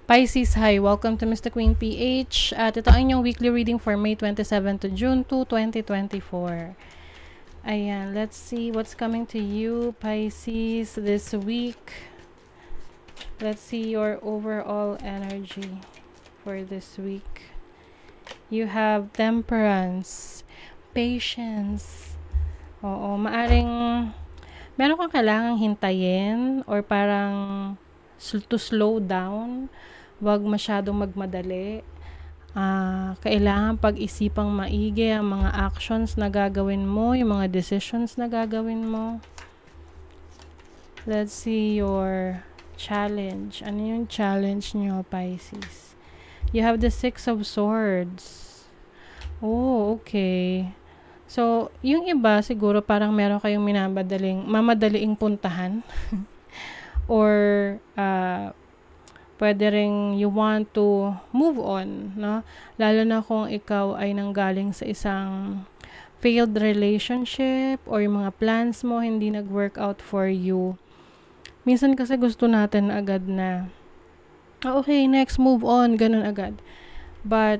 Pisces, hi. Welcome to Mr. Queen PH. At ito ang inyong weekly reading for May 27 to June 2, 2024. Ayan, let's see what's coming to you, Pisces, this week. Let's see your overall energy for this week. You have temperance, patience. Oo, maaring meron kang kailangang hintayin or parang to slow down. Huwag masyadong magmadali. Kailangan pag-isipang maigi ang mga actions na gagawin mo, yung mga decisions na gagawin mo. Let's see your challenge. Ano yung challenge nyo, Pisces? You have the Six of Swords. Oh, okay. So, yung iba siguro parang meron kayong mamadaliing puntahan. Or, pwede ring you want to move on, no? Lalo na kung ikaw ay nanggaling sa isang failed relationship or yung mga plans mo hindi nag-work out for you. Minsan kasi gusto natin agad na, okay, next, move on, ganun agad. But,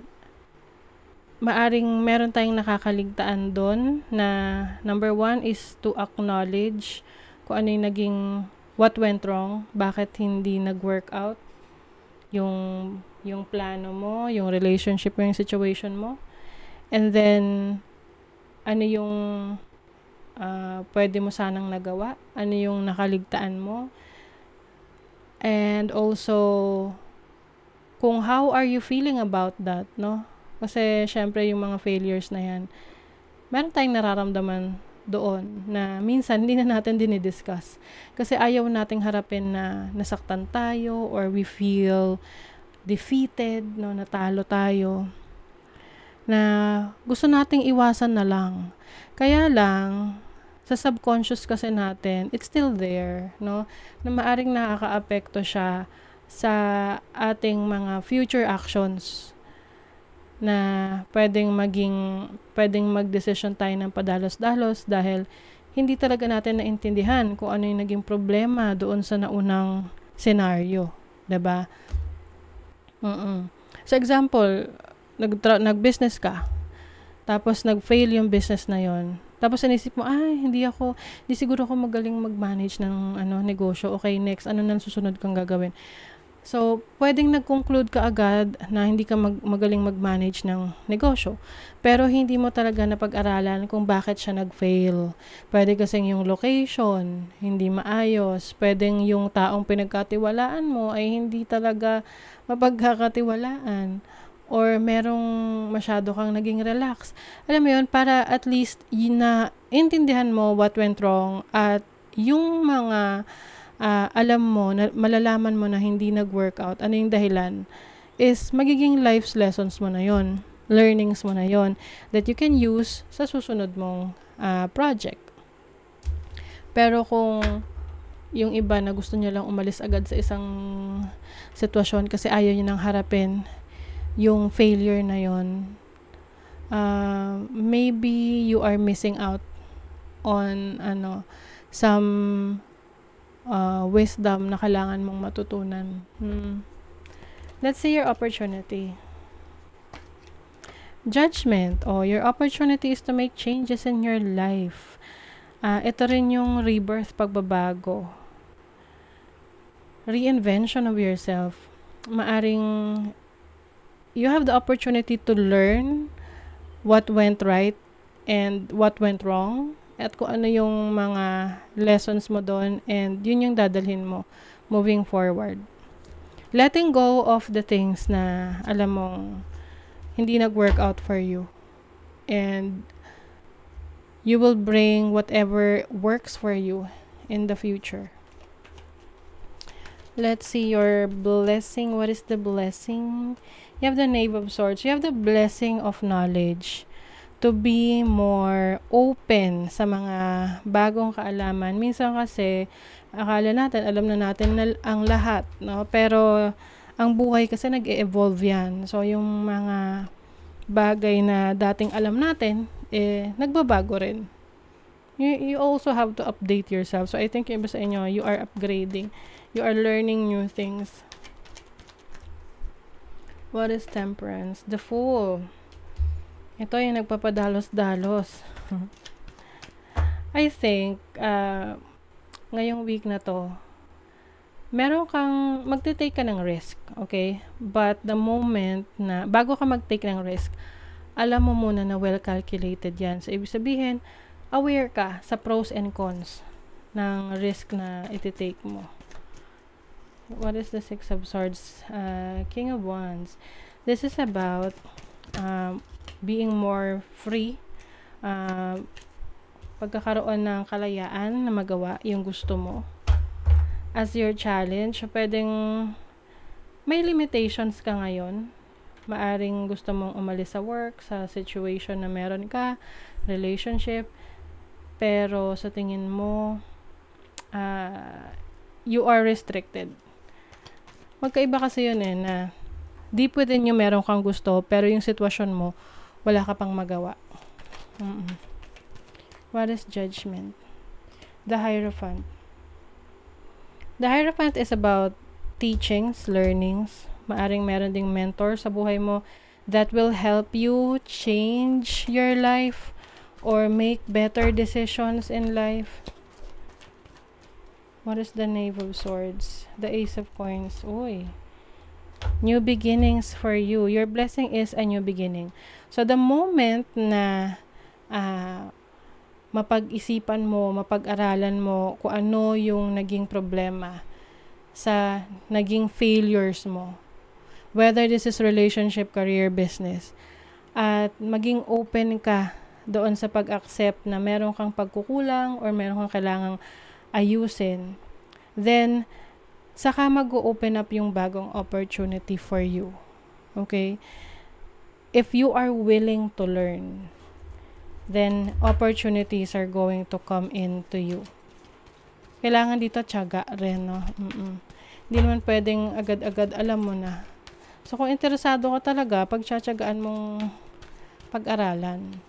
maaring meron tayong nakakaligtaan doon na number 1 is to acknowledge kung ano yung naging what went wrong, bakit hindi nag-work out yung plano mo, yung relationship mo, yung situation mo. And then, ano yung pwede mo sanang nagawa, ano yung nakaligtaan mo. And also, kung how are you feeling about that, no? Kasi, syempre, yung mga failures na yan, meron tayong nararamdaman doon na minsan hindi na natin dinidiscuss. Kasi ayaw nating harapin na nasaktan tayo or we feel defeated, no, natalo tayo. Na gusto nating iwasan na lang. Kaya lang, sa subconscious kasi natin, it's still there, no? Na maaring nakakaapekto siya sa ating mga future actions na pwedeng mag-decision tayo ng padalos-dalos dahil hindi talaga natin naintindihan kung ano yung naging problema doon sa naunang senaryo, 'di ba? So example, nag-business ka, tapos nag-fail yung business na yon. Tapos inisip mo, hindi siguro ako magaling mag-manage ng negosyo. Okay, next, ano nang susunod kang gagawin? So, pwedeng nag-conclude ka agad na hindi ka magaling mag-manage ng negosyo. Pero hindi mo talaga napag-aralan kung bakit siya nag-fail. Pwede kasing yung location, hindi maayos. Pwedeng yung taong pinagkatiwalaan mo ay hindi talaga mapagkakatiwalaan. Or merong masyado kang naging relax. Alam mo yun, para at least na intindihan mo what went wrong at yung mga alam mo, malalaman mo na hindi nag-workout, ano yung dahilan, is magiging life's lessons mo na yon, learnings mo na yon, that you can use sa susunod mong project. Pero kung yung iba na gusto niya lang umalis agad sa isang sitwasyon kasi ayaw niya nang harapin yung failure na yon, maybe you are missing out on some wisdom na kailangan mong matutunan. Let's see your opportunity. Judgment. Your opportunity is to make changes in your life. Ito rin yung rebirth, pagbabago. Reinvention of yourself. Maaring you have the opportunity to learn what went right and what went wrong. At kung ano yung mga lessons mo doon, and yun yung dadalhin mo moving forward. Letting go of the things na alam mong hindi nag-work out for you. And you will bring whatever works for you in the future. Let's see your blessing. What is the blessing? You have the Knave of Swords. You have the blessing of knowledge. To be more open sa mga bagong kaalaman. Minsan kasi, akala natin, alam na natin ang lahat, no? Pero, ang buhay kasi nag-e-evolve yan. So, yung mga bagay na dating alam natin, nagbabago rin. You also have to update yourself. So, I think yung iba sa inyo, you are upgrading. You are learning new things. What is temperance? The Fool. Ito yung nagpapadalos-dalos. I think, ngayong week na to, meron kang, magte-take ka ng risk, okay? But the moment na, bago ka mag-take ng risk, alam mo muna na well calculated yan. So, ibig sabihin, aware ka sa pros and cons ng risk na iti-take mo. What is the Six of Swords? King of Wands. This is about being more free, pagkakaroon ng kalayaan na magawa yung gusto mo. As your challenge, pwedeng may limitations ka ngayon. Maaring gusto mong umalis sa work, sa situation na meron ka, relationship, pero sa tingin mo, you are restricted. Magkaiba kasi yun na deep within you meron kang gusto, pero yung sitwasyon mo, wala ka pang magawa. What is Judgment? The Hierophant. The Hierophant is about teachings, learnings. Maaring meron ding mentor sa buhay mo that will help you change your life or make better decisions in life. What is the Knave of Swords? The Ace of Coins. Uy. New beginnings for you. Your blessing is a new beginning. So, the moment na mapag-isipan mo, mapag-aralan mo kung ano yung naging problema sa naging failures mo, whether this is relationship, career, business, at maging open ka doon sa pag-accept na meron kang pagkukulang or meron kang kailangang ayusin, then saka mag-open up yung bagong opportunity for you. Okay? If you are willing to learn, then opportunities are going to come into you. Kailangan dito tiyaga rin, no? Hindi naman pwedeng agad-agad alam mo na. So, kung interesado ka talaga, pagtsatsagaan mong pag-aralan.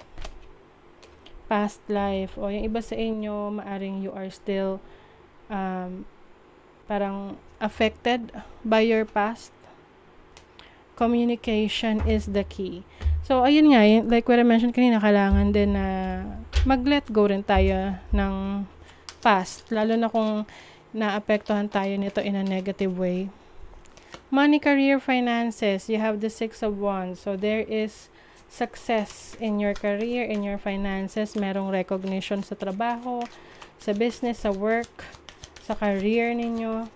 Past life, o yung iba sa inyo, maaring you are still parang affected by your past. Communication is the key. So, ayun nga, like what I mentioned kanina, kailangan din na mag-let go rin tayo ng past, lalo na kung naapektuhan tayo nito in a negative way. Money, career, finances, you have the Six of Wands. So, there is success in your career, in your finances, merong recognition sa trabaho, sa business, sa work, sa career ninyo.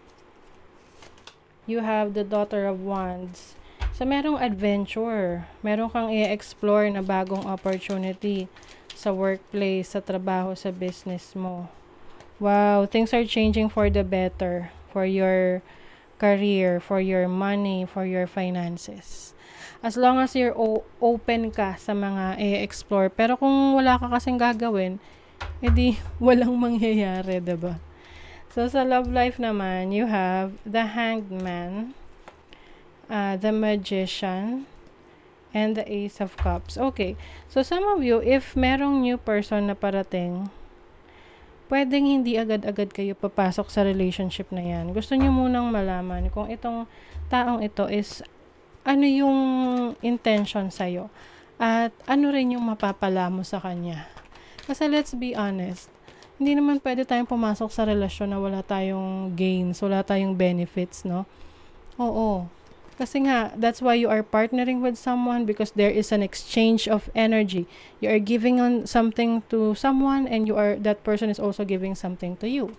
You have the Daughter of Wands. So, merong adventure. Meron kang i-explore na bagong opportunity sa workplace, sa trabaho, sa business mo. Wow, things are changing for the better, for your career, for your money, for your finances. As long as you're open ka sa mga i-explore. Pero kung wala ka kasing gagawin, edi walang mangyayari, diba? So, sa love life naman, you have the Hanged Man, the Magician, and the Ace of Cups. Okay. So, some of you, if merong new person na parating, pwedeng hindi agad-agad kayo papasok sa relationship na yan. Gusto nyo munang malaman kung itong taong ito is ano yung intention sa'yo at ano rin yung mapapala mo sa kanya. Kasi let's be honest, hindi naman pwede tayong pumasok sa relasyon na wala tayong gains, wala tayong benefits, no? Oo. Kasi nga, that's why you are partnering with someone, because there is an exchange of energy. You are giving on something to someone and that person is also giving something to you.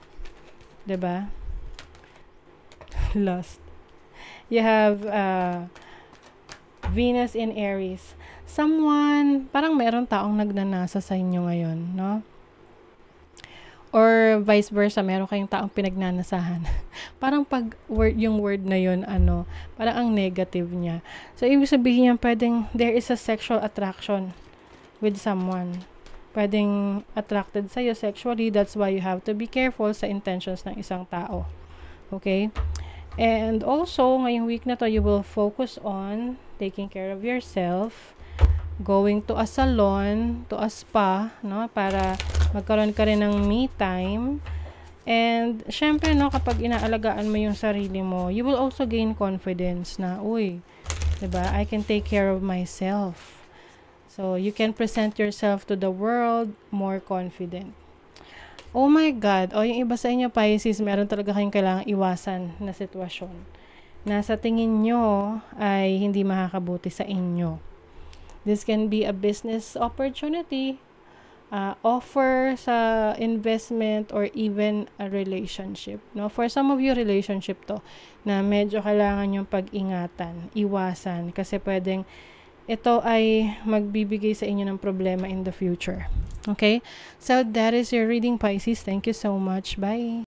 'Di ba? Lust. You have Venus in Aries. Someone, parang meron taong nagnanasa sa inyo ngayon, no? Or vice versa, meron kayong taong pinagnanasahan. Parang pag yung word na yun, parang ang negative niya. So, ibig sabihin niya, pwedeng there is a sexual attraction with someone. Pwedeng attracted sa'yo sexually. That's why you have to be careful sa intentions ng isang tao. Okay? And also, ngayong week na to, you will focus on taking care of yourself, going to a salon, to a spa, no, para magkaroon ka rin ng me time. And syempre, no, kapag inaalagaan mo yung sarili mo, you will also gain confidence na, uy, Diba? I can take care of myself. So, you can present yourself to the world more confident. Oh my God. O, yung iba sa inyo, Pisces, meron talaga kayong kailangang iwasan na sitwasyon na sa tingin nyo ay hindi makakabuti sa inyo. This can be a business opportunity, offer sa investment, or even a relationship. No? For some of you, relationship to na medyo kailangan yung pag-ingatan, iwasan, kasi pwedeng ito ay magbibigay sa inyo ng problema in the future. Okay? So, that is your reading, Pisces. Thank you so much. Bye!